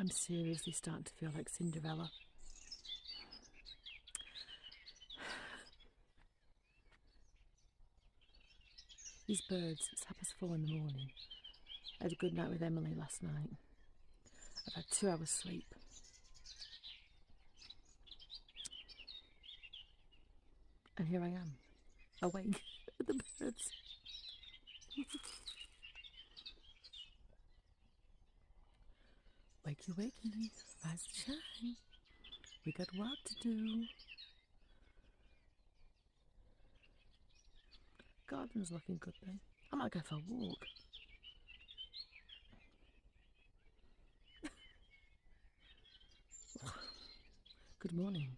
I'm seriously starting to feel like Cinderella. These birds, it's 4:30 in the morning. I had a good night with Emily last night. I've had 2 hours sleep. And here I am, awake with the birds. Wakey, wakey, rise and shine. We got work to do. Garden's looking good though. I might go for a walk. Good morning.